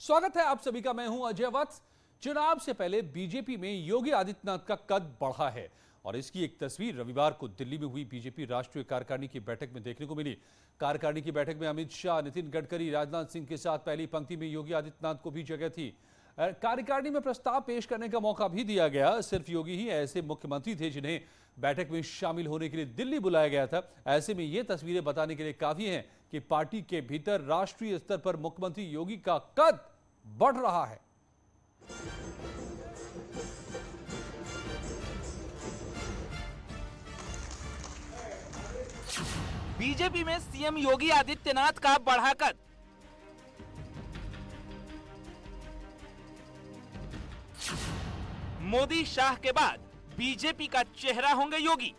स्वागत है आप सभी का। मैं हूं अजय वत्स। चुनाव से पहले बीजेपी में योगी आदित्यनाथ का कद बढ़ा है और इसकी एक तस्वीर रविवार को दिल्ली में हुई बीजेपी राष्ट्रीय कार्यकारिणी की बैठक में देखने को मिली। कार्यकारिणी की बैठक में अमित शाह, नितिन गडकरी, राजनाथ सिंह के साथ पहली पंक्ति में योगी आदित्यनाथ को भी जगह थी। कार्यकारिणी में प्रस्ताव पेश करने का मौका भी दिया गया। सिर्फ योगी ही ऐसे मुख्यमंत्री थे जिन्हें बैठक में शामिल होने के लिए दिल्ली बुलाया गया था। ऐसे में ये तस्वीरें बताने के लिए काफी हैं कि पार्टी के भीतर राष्ट्रीय स्तर पर मुख्यमंत्री योगी का कद बढ़ रहा है। बीजेपी में सीएम योगी आदित्यनाथ का बढ़ा कद। मोदी शाह के बाद बीजेपी का चेहरा होंगे योगी।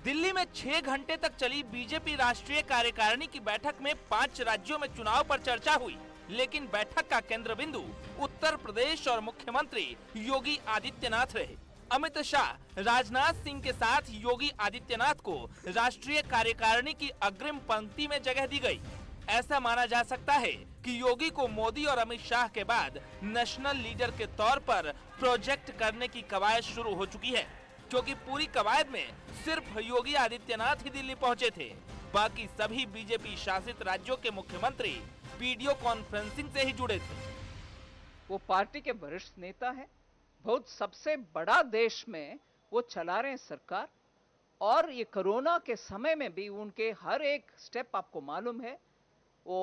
दिल्ली में 6 घंटे तक चली बीजेपी राष्ट्रीय कार्यकारिणी की बैठक में 5 राज्यों में चुनाव पर चर्चा हुई, लेकिन बैठक का केंद्र बिंदु उत्तर प्रदेश और मुख्यमंत्री योगी आदित्यनाथ रहे। अमित शाह, राजनाथ सिंह के साथ योगी आदित्यनाथ को राष्ट्रीय कार्यकारिणी की अग्रिम पंक्ति में जगह दी गई। ऐसा माना जा सकता है कि योगी को मोदी और अमित शाह के बाद नेशनल लीडर के तौर पर प्रोजेक्ट करने की कवायद शुरू हो चुकी है, क्योंकि पूरी कवायद में सिर्फ योगी आदित्यनाथ ही दिल्ली पहुंचे थे। बाकी सभी बीजेपी शासित राज्यों के मुख्यमंत्री वीडियो कॉन्फ्रेंसिंग से ही जुड़े थे। वो पार्टी के वरिष्ठ नेता है, बहुत सबसे बड़ा देश में वो चला रहे हैं सरकार, और ये कोरोना के समय में भी उनके हर एक स्टेप आपको मालूम है। वो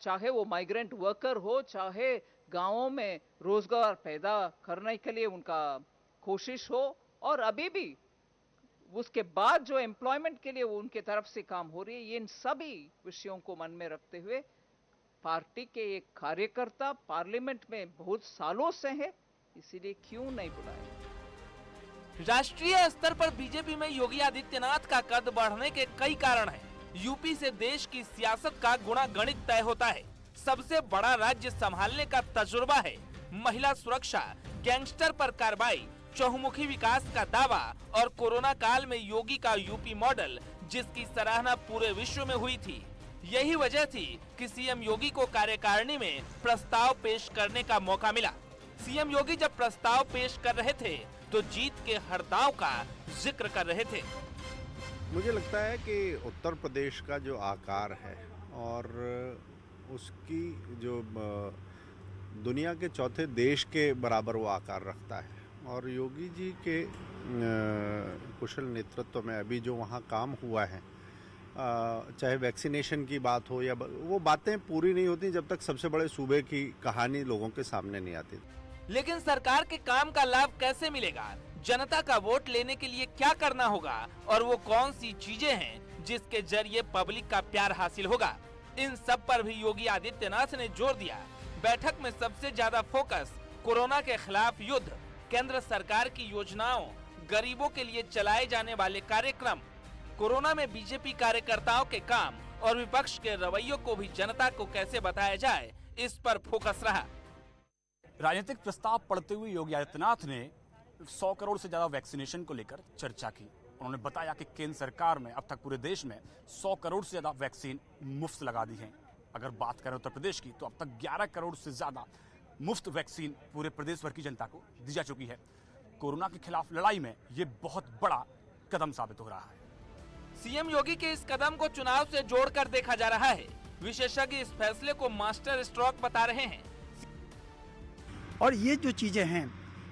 चाहे वो माइग्रेंट वर्कर हो, चाहे गांवों में रोजगार पैदा करने के लिए उनका कोशिश हो, और अभी भी उसके बाद जो एम्प्लॉयमेंट के लिए वो उनके तरफ से काम हो रही है, ये इन सभी विषयों को मन में रखते हुए पार्टी के एक कार्यकर्ता पार्लियामेंट में बहुत सालों से है, इसीलिए क्यों नहीं बुलाया। राष्ट्रीय स्तर पर बीजेपी में योगी आदित्यनाथ का कद बढ़ने के कई कारण हैं। यूपी से देश की सियासत का गुणा गणित तय होता है। सबसे बड़ा राज्य संभालने का तजुर्बा है। महिला सुरक्षा, गैंगस्टर पर कार्रवाई, चहुमुखी विकास का दावा और कोरोना काल में योगी का यूपी मॉडल, जिसकी सराहना पूरे विश्व में हुई थी। यही वजह थी कि सीएम योगी को कार्यकारिणी में प्रस्ताव पेश करने का मौका मिला। सीएम योगी जब प्रस्ताव पेश कर रहे थे तो जीत के हर दांव का जिक्र कर रहे थे। मुझे लगता है कि उत्तर प्रदेश का जो आकार है और उसकी जो दुनिया के चौथे देश के बराबर वो आकार रखता है, और योगी जी के कुशल नेतृत्व में अभी जो वहाँ काम हुआ है, चाहे वैक्सीनेशन की बात हो या वो बातें पूरी नहीं होती जब तक सबसे बड़े सूबे की कहानी लोगों के सामने नहीं आती। लेकिन सरकार के काम का लाभ कैसे मिलेगा, जनता का वोट लेने के लिए क्या करना होगा और वो कौन सी चीजें हैं जिसके जरिए पब्लिक का प्यार हासिल होगा, इन सब पर भी योगी आदित्यनाथ ने जोर दिया। बैठक में सबसे ज्यादा फोकस कोरोना के खिलाफ युद्ध, केंद्र सरकार की योजनाओं, गरीबों के लिए चलाए जाने वाले कार्यक्रम, कोरोना में बीजेपी कार्यकर्ताओं के काम और विपक्ष के रवैयों को भी जनता को कैसे बताया जाए, इस पर फोकस रहा। राजनीतिक प्रस्ताव पढ़ते हुए योगी आदित्यनाथ ने 100 करोड़ से ज्यादा वैक्सीनेशन को लेकर चर्चा की। उन्होंने बताया कि केंद्र सरकार में अब तक पूरे देश में 100 करोड़ से ज्यादा वैक्सीन मुफ्त लगा दी है। अगर बात करें उत्तर प्रदेश की तो अब तक 11 करोड़ से ज्यादा मुफ्त वैक्सीन पूरे प्रदेश भर की जनता को दी जा चुकी है। कोरोना के खिलाफ लड़ाई में ये बहुत बड़ा कदम साबित हो रहा है। सीएम योगी के इस कदम को चुनाव से जोड़कर देखा जा रहा है। विशेषज्ञ इस फैसले को मास्टर स्ट्रोक बता रहे हैं। और ये जो चीजें हैं,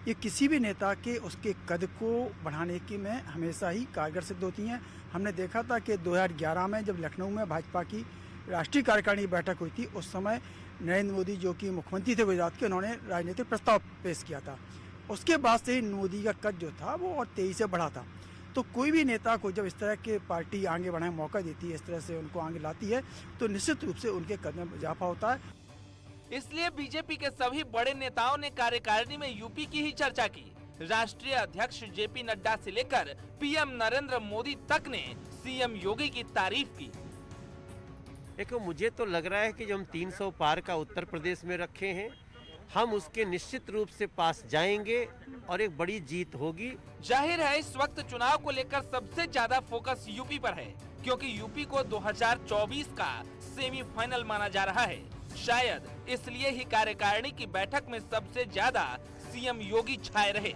ये किसी भी नेता के उसके कद को बढ़ाने की में हमेशा ही कारगर सिद्ध होती हैं। हमने देखा था कि 2011 में जब लखनऊ में भाजपा की राष्ट्रीय कार्यकारिणी बैठक हुई थी, उस समय नरेंद्र मोदी जो कि मुख्यमंत्री थे गुजरात के, उन्होंने राजनीतिक प्रस्ताव पेश किया था। उसके बाद से मोदी का कद जो था वो और तेजी से बढ़ा था। तो कोई भी नेता को जब इस तरह के पार्टी आगे बढ़ाने का मौका देती है, इस तरह से उनको आगे लाती है, तो निश्चित रूप से उनके कद में इजाफा होता है। इसलिए बीजेपी के सभी बड़े नेताओं ने कार्यकारिणी में यूपी की ही चर्चा की। राष्ट्रीय अध्यक्ष जेपी नड्डा से लेकर पीएम नरेंद्र मोदी तक ने सीएम योगी की तारीफ की। देखो, मुझे तो लग रहा है कि जो हम 300 पार का उत्तर प्रदेश में रखे हैं, हम उसके निश्चित रूप से पास जाएंगे और एक बड़ी जीत होगी। जाहिर है इस वक्त चुनाव को लेकर सबसे ज्यादा फोकस यूपी पर है, क्योंकि यूपी को 2024 का सेमीफाइनल माना जा रहा है। शायद इसलिए ही कार्यकारिणी की बैठक में सबसे ज्यादा सीएम योगी छाए रहे।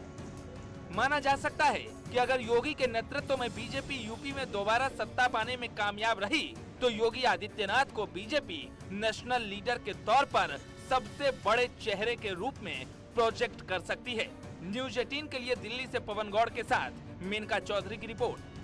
माना जा सकता है कि अगर योगी के नेतृत्व में बीजेपी यूपी में दोबारा सत्ता पाने में कामयाब रही तो योगी आदित्यनाथ को बीजेपी नेशनल लीडर के तौर पर सबसे बड़े चेहरे के रूप में प्रोजेक्ट कर सकती है। न्यूज़ 18 के लिए दिल्ली से पवन गौड़ के साथ मेनका चौधरी की रिपोर्ट।